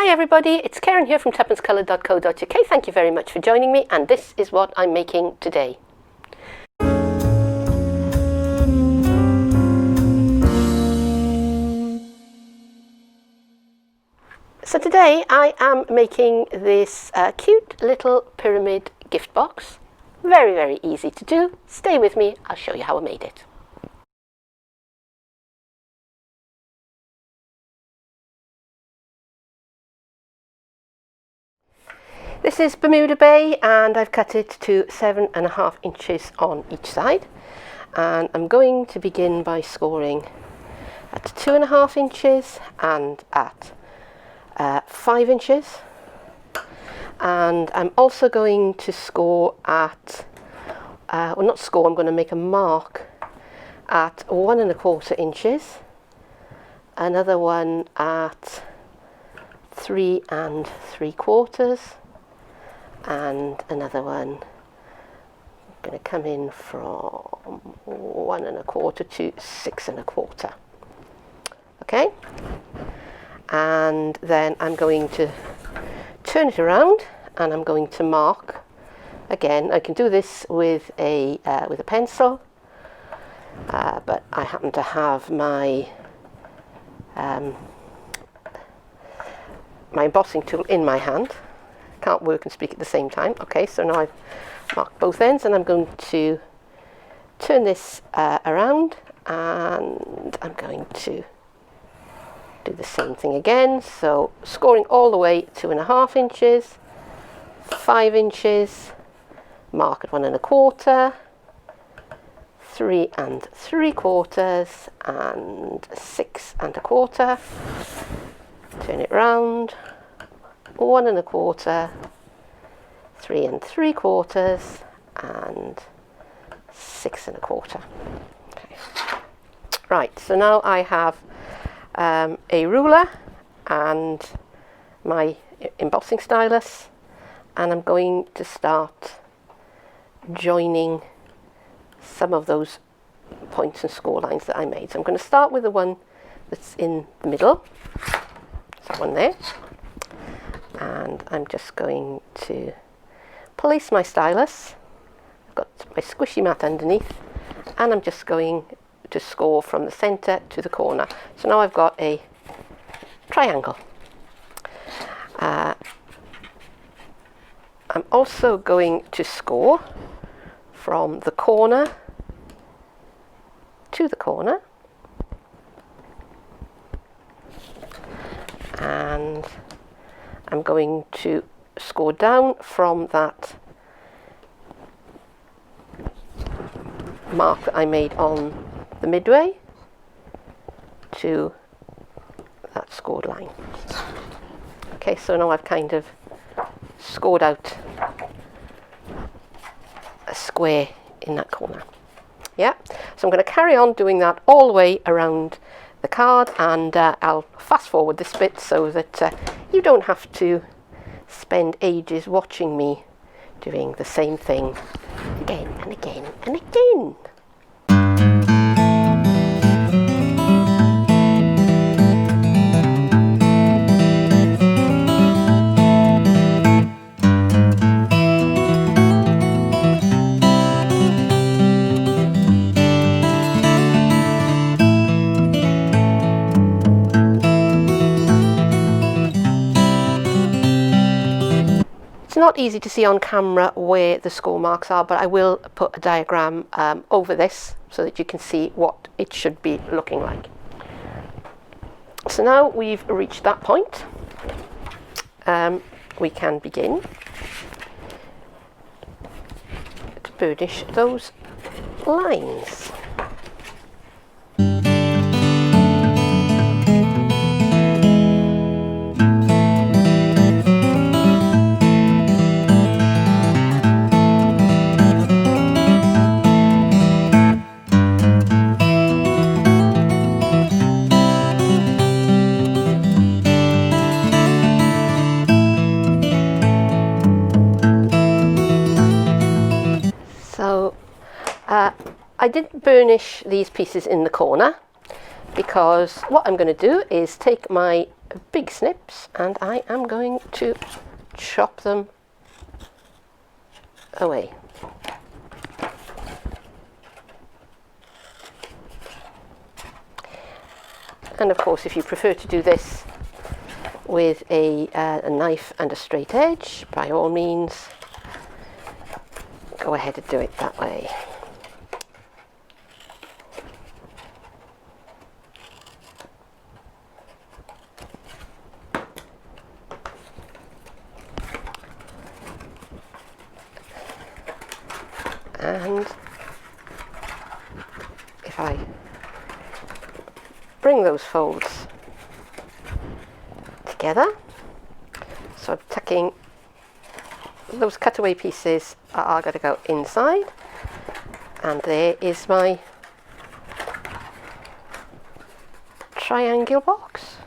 Hi everybody, it's Keren here from tuppencecoloured.co.uk. Thank you very much for joining me, and this is what I'm making today. So today I am making this cute little pyramid gift box. Very, very easy to do. Stay with me, I'll show you how I made it. This is Bermuda Bay and I've cut it to 7.5 inches on each side, and I'm going to begin by scoring at 2.5 inches and at 5 inches, and I'm also going to score at I'm going to make a mark at 1.25 inches, another one at 3 3/4, and another one I'm going to come in from 1.25 to 6.25. Okay, and then I'm going to turn it around and I'm going to mark again. I can do this with a pencil, but I happen to have my my embossing tool in my hand. Can't work and speak at the same time. Okay, so now I've marked both ends and I'm going to turn this around, and I'm going to do the same thing again. So scoring all the way 2.5 inches, 5 inches, mark at 1.25, 3 3/4, and 6.25. Turn it round. 1.25, 3 3/4, and 6.25. Okay. Right, so now I have a ruler and my embossing stylus, and I'm going to start joining some of those points and score lines that I made. So I'm going to start with the one that's in the middle, that one there. And I'm just going to place my stylus. I've got my squishy mat underneath, and I'm just going to score from the centre to the corner. So now I've got a triangle. I'm also going to score from the corner to the corner, and I'm going to score down from that mark that I made on the midway to that scored line. Okay, so now I've kind of scored out a square in that corner. Yeah, so I'm going to carry on doing that all the way around the card, and I'll fast forward this bit so that you don't have to spend ages watching me doing the same thing again and again and again. It's not easy to see on camera where the score marks are, but I will put a diagram over this so that you can see what it should be looking like. So now we've reached that point, we can begin to burnish those lines. I didn't burnish these pieces in the corner because what I'm going to do is take my big snips, and I am going to chop them away. And of course, if you prefer to do this with a knife and a straight edge, by all means, go ahead and do it that way. And if I bring those folds together, so I'm tucking those cutaway pieces are going to go inside, and there is my triangle box.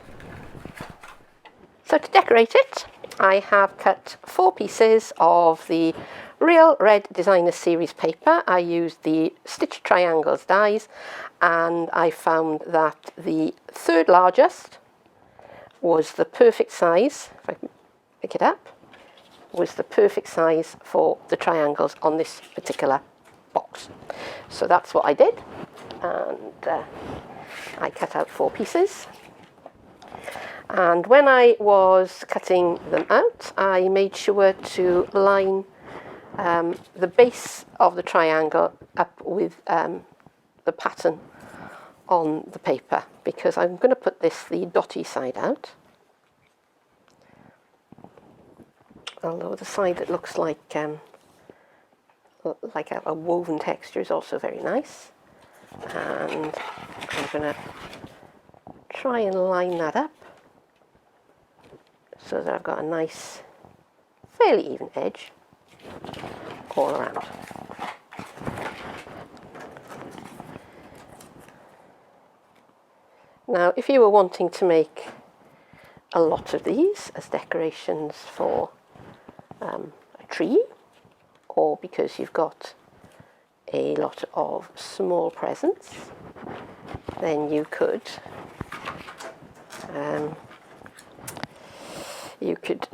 So to decorate it, I have cut 4 pieces of the Real Red Designer Series paper. I used the Stitch Triangles dies, and I found that the 3rd largest was the perfect size. If I can pick it up, was the perfect size for the triangles on this particular box. So that's what I did, and I cut out 4 pieces. And when I was cutting them out, I made sure to line the base of the triangle up with the pattern on the paper, because I'm going to put this the dotty side out. Although the side that looks like a woven texture is also very nice. And I'm going to try and line that up so that I've got a nice, fairly even edge all around. Now, if you were wanting to make a lot of these as decorations for a tree, or because you've got a lot of small presents, then you could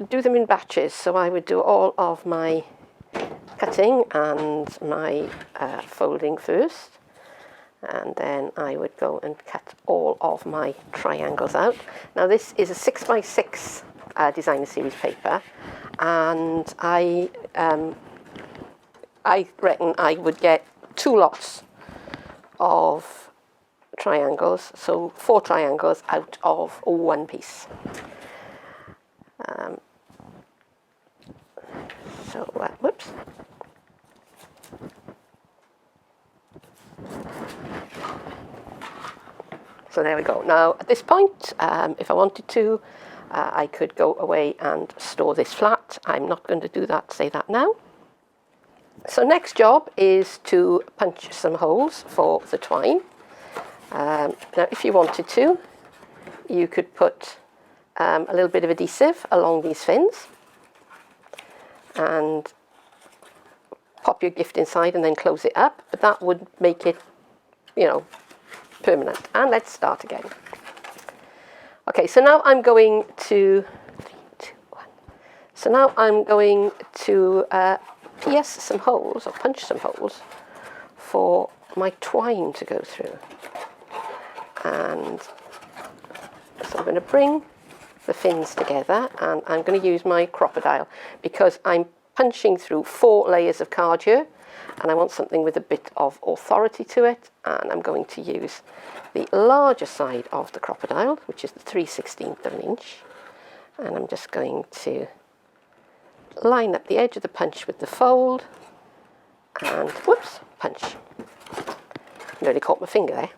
do them in batches. So I would do all of my cutting and my folding first, and then I would go and cut all of my triangles out. Now this is a 6x6 Designer Series paper, and I reckon I would get 2 lots of triangles, so 4 triangles out of 1 piece. Whoops. So there we go. Now at this point, if I wanted to, I could go away and store this flat. I'm not going to do that, say that now. So next job is to punch some holes for the twine. Now if you wanted to, you could put a little bit of adhesive along these fins and pop your gift inside and then close it up, but that would make it, you know, permanent. And let's start again. Okay, so now I'm going to pierce some holes, or punch some holes for my twine to go through. And so I'm going to bring the fins together, and I'm going to use my crocodile because I'm punching through 4 layers of card here, and I want something with a bit of authority to it, and I'm going to use the larger side of the crocodile, which is the 3/16 of an inch, and I'm just going to line up the edge of the punch with the fold, and whoops, punch. Nearly caught my finger there.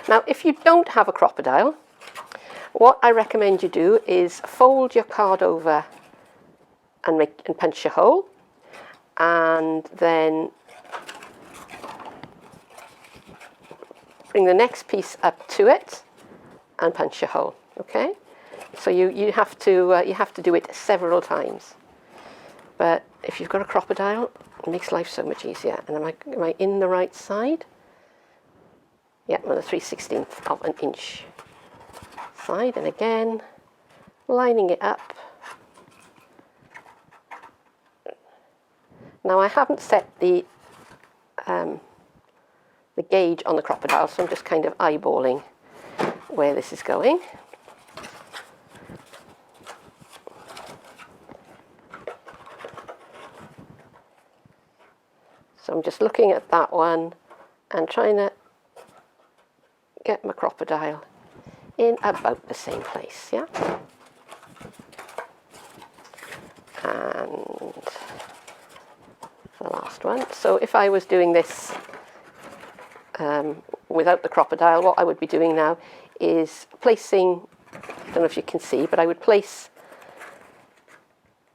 Now if you don't have a crocodile, what I recommend you do is fold your card over and punch a hole, and then bring the next piece up to it and punch a hole. Okay, so you have to do it several times. But if you've got a crocodile, it makes life so much easier. And am I in the right side? Yeah, I'm on the 3/16 of an inch side, and again lining it up. Now I haven't set the gauge on the crocodile, so I'm just kind of eyeballing where this is going. So I'm just looking at that one and trying to get my crocodile in about the same place, yeah? And the last one. So if I was doing this without the crocodile, what I would be doing now is placing, I don't know if you can see, but I would place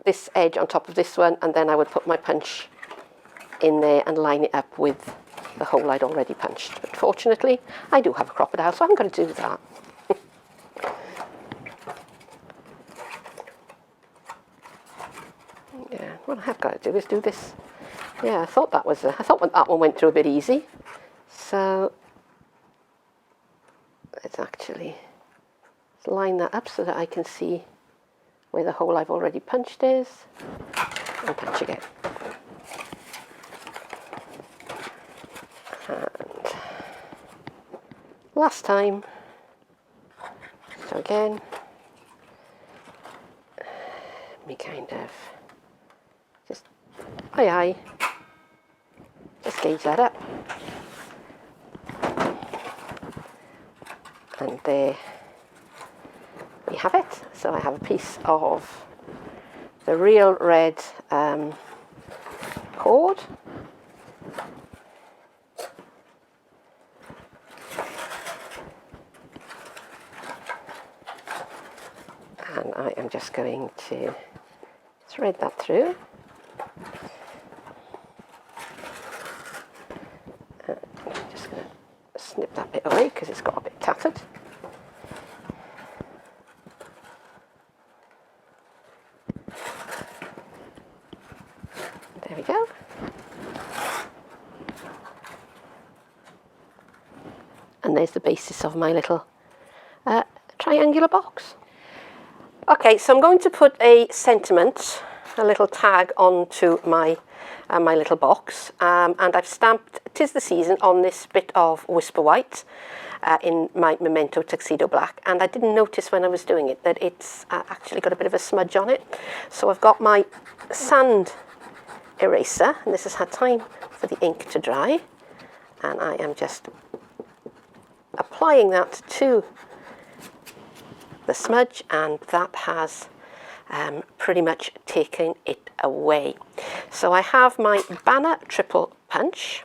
this edge on top of this one, and then I would put my punch in there and line it up with the hole I'd already punched. But fortunately, I do have a crocodile, so I'm going to do that. Yeah, what I have got to do is do this. Yeah, I thought that one went through a bit easy. So let's actually line that up so that I can see where the hole I've already punched is, and punch again. And last time. So again, me kind of just just gauge that up, and there we have it. So I have a piece of the real red cord. And I am just going to thread that through. I'm just going to snip that bit away because it's got a bit tattered. There we go. And there's the basis of my little triangular box. Okay, so I'm going to put a sentiment, a little tag onto my my little box, and I've stamped "'Tis the Season" on this bit of Whisper White in my Memento Tuxedo Black, and I didn't notice when I was doing it that it's actually got a bit of a smudge on it. So I've got my sand eraser, and this has had time for the ink to dry, and I am just applying that to the smudge, and that has pretty much taken it away. So I have my banner triple punch,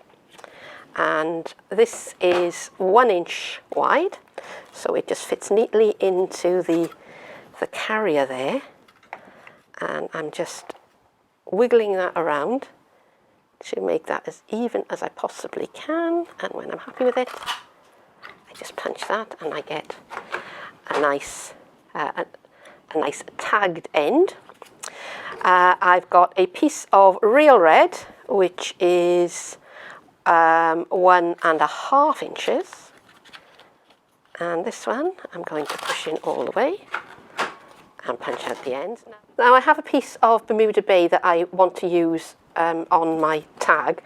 and this is 1 inch wide, so it just fits neatly into the carrier there, and I'm just wiggling that around to make that as even as I possibly can, and when I'm happy with it, I just punch that and I get a nice tagged end. I've got a piece of real red, which is 1.5 inches, and this one I'm going to push in all the way and punch out the ends. Now I have a piece of Bermuda Bay that I want to use on my tag,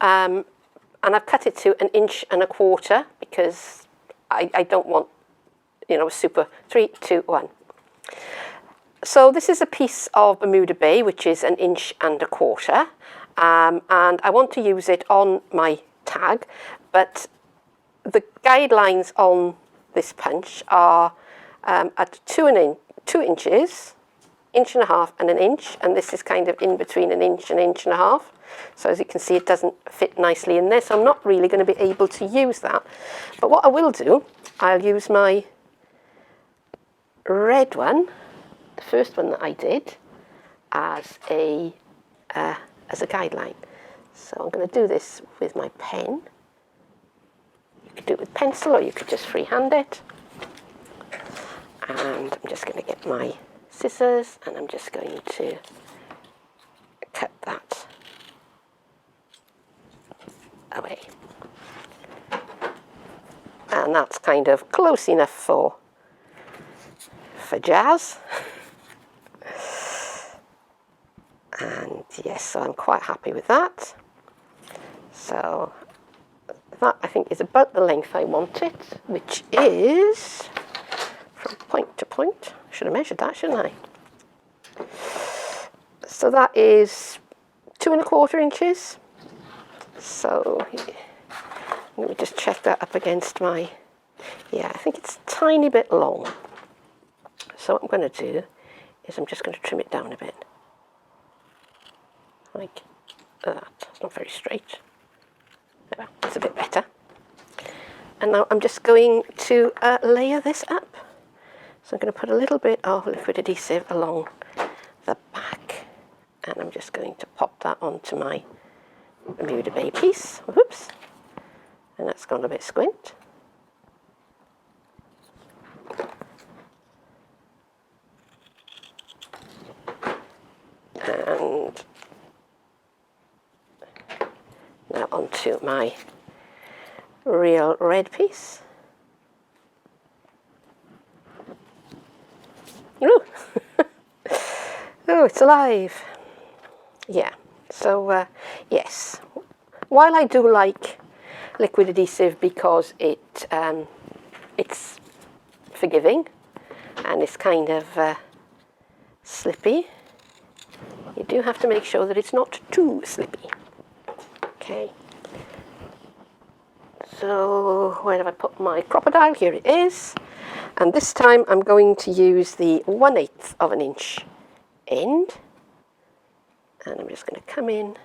and I've cut it to 1.25 inches because I don't want, you know, a super 3, 2, 1. So this is a piece of Bermuda Bay, which is 1.25 inches, and I want to use it on my tag, but the guidelines on this punch are at 2 inches, 1.5 inches, and 1 inch, and this is kind of in between 1 inch and 1.5 inches. So as you can see, it doesn't fit nicely in there, so I'm not really going to be able to use that. But what I will do, I'll use my red one, the first one that I did, as a guideline. So I'm going to do this with my pen. You could do it with pencil, or you could just freehand it. And I'm just going to get my scissors, and I'm just going to cut that away. And that's kind of close enough for for jazz. And yes, so I'm quite happy with that. So that I think is about the length I want it, which is from point to point. I should have measured that, shouldn't I? So that is 2¼ inches. So let me just check that up against my, yeah, I think it's a tiny bit long. So what I'm going to do is I'm just going to trim it down a bit. Like that. It's not very straight. There, it's a bit better. And now I'm just going to layer this up. So I'm going to put a little bit of liquid adhesive along the back. And I'm just going to pop that onto my Bermuda Bay piece. Whoops. And that's gone a bit squint. And now onto my real red piece. Ooh. Oh, it's alive. Yeah, so yes, while I do like liquid adhesive because it's forgiving and it's kind of slippy, you do have to make sure that it's not too slippy. Okay, so where have I put my crocodile? Here it is. And this time I'm going to use the 1/8 of an inch end. And I'm just going to come in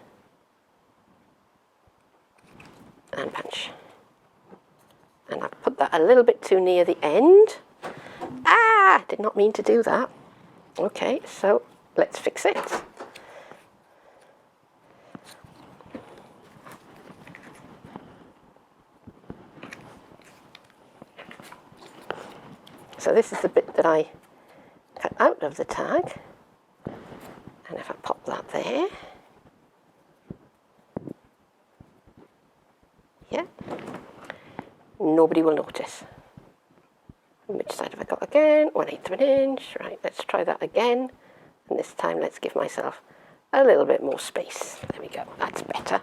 and punch. And I've put that a little bit too near the end. Ah, did not mean to do that. Okay, so let's fix it. So this is the bit that I cut out of the tag. And if I pop that there, yeah, nobody will notice. Which side have I got again? 1/8 of an inch. Right, let's try that again. And this time let's give myself a little bit more space. There we go, that's better.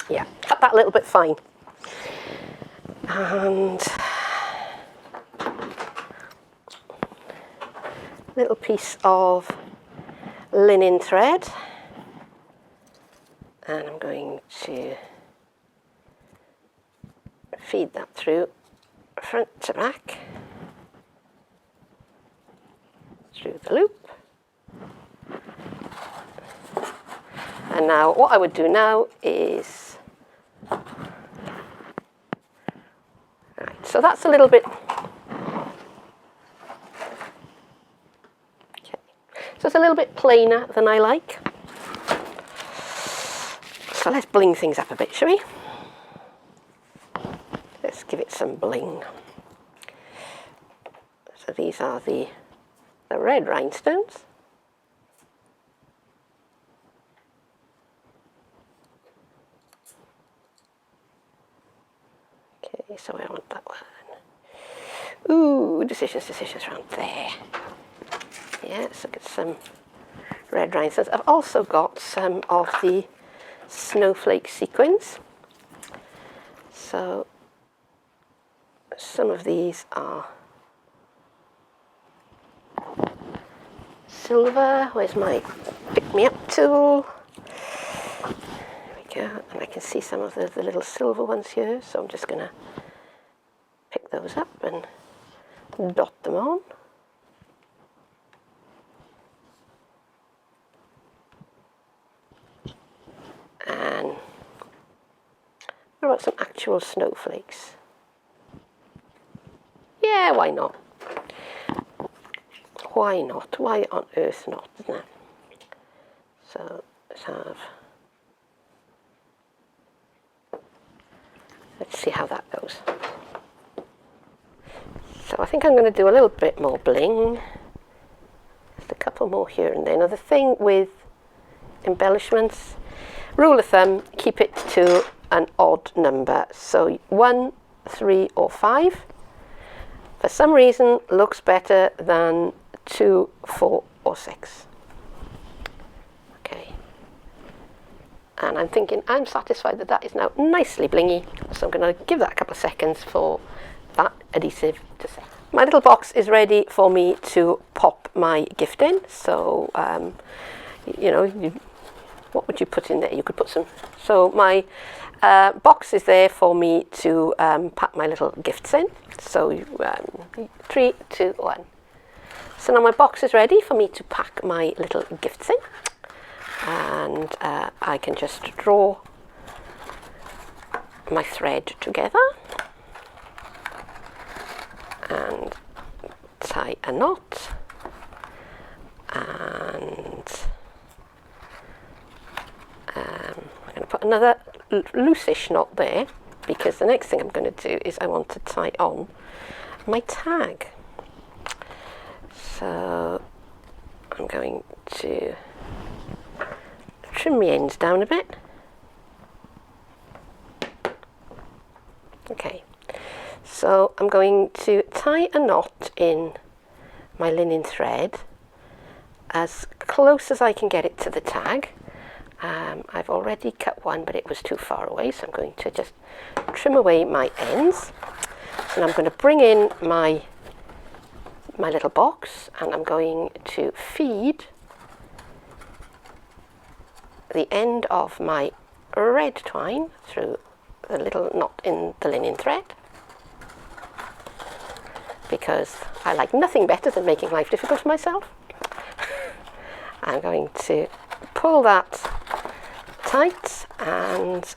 Yeah, cut that a little bit fine. And little piece of linen thread, and I'm going to feed that through front to back through the loop. And now what I would do now is, right, so that's a little bit, so it's a little bit plainer than I like. So let's bling things up a bit, shall we? Let's give it some bling. So these are the red rhinestones. Okay, so I want that one. Ooh, decisions around there. Yeah, let's look at some red rhinestones. I've also got some of the snowflake sequins. So some of these are silver. Where's my pick-me-up tool? There we go. And I can see some of the little silver ones here. So I'm just going to pick those up and dot them on. And what about some actual snowflakes? Yeah, why not? Why not? Why on earth not, isn't it? So let's see how that goes. So I think I'm going to do a little bit more bling. Just a couple more here and there. Now the thing with embellishments, rule of thumb, keep it to an odd number. So 1, 3 or 5. for some reason looks better than 2, 4 or 6. Okay. And I'm thinking, I'm satisfied that that is now nicely blingy, so I'm going to give that a couple of seconds for that adhesive to set. My little box is ready for me to pop my gift in. So, you know, what would you put in there? You could put some. So my box is there for me to pack my little gifts in. So 3, 2, 1. So now my box is ready for me to pack my little gifts in. And I can just draw my thread together and tie a knot, and I'm going to put another loosish knot there, because the next thing I'm going to do is I want to tie on my tag. So I'm going to trim the ends down a bit. Okay, so I'm going to tie a knot in my linen thread as close as I can get it to the tag. I've already cut one, but it was too far away, so I'm going to just trim away my ends. And I'm going to bring in my little box, and I'm going to feed the end of my red twine through the little knot in the linen thread, because I like nothing better than making life difficult for myself. I'm going to pull that tight, and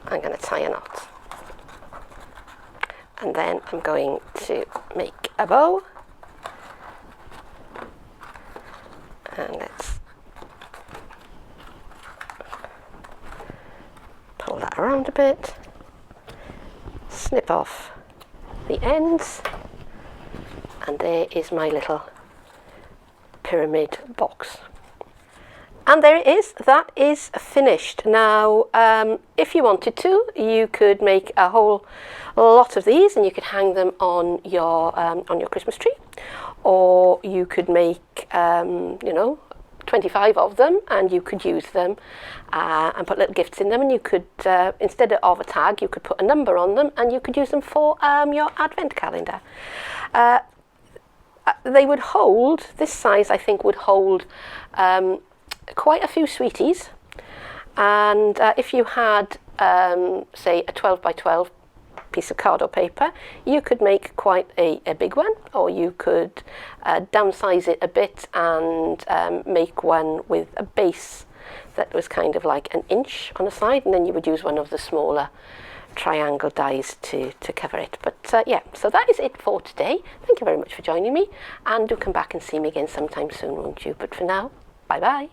I'm going to tie a knot. And then I'm going to make a bow, and let's pull that around a bit, snip off the ends, and there is my little pyramid box. And there it is, that is finished. Now, if you wanted to, you could make a whole lot of these, and you could hang them on your Christmas tree, or you could make, you know, 25 of them, and you could use them and put little gifts in them, and you could, instead of a tag, you could put a number on them, and you could use them for your advent calendar. They would hold, this size I think would hold quite a few sweeties, and if you had say a 12 by 12 piece of card or paper, you could make quite a big one, or you could downsize it a bit and make one with a base that was kind of like 1 inch on the side, and then you would use one of the smaller triangle dies to cover it. But yeah, so that is it for today. Thank you very much for joining me, and do come back and see me again sometime soon, won't you? But for now, bye bye.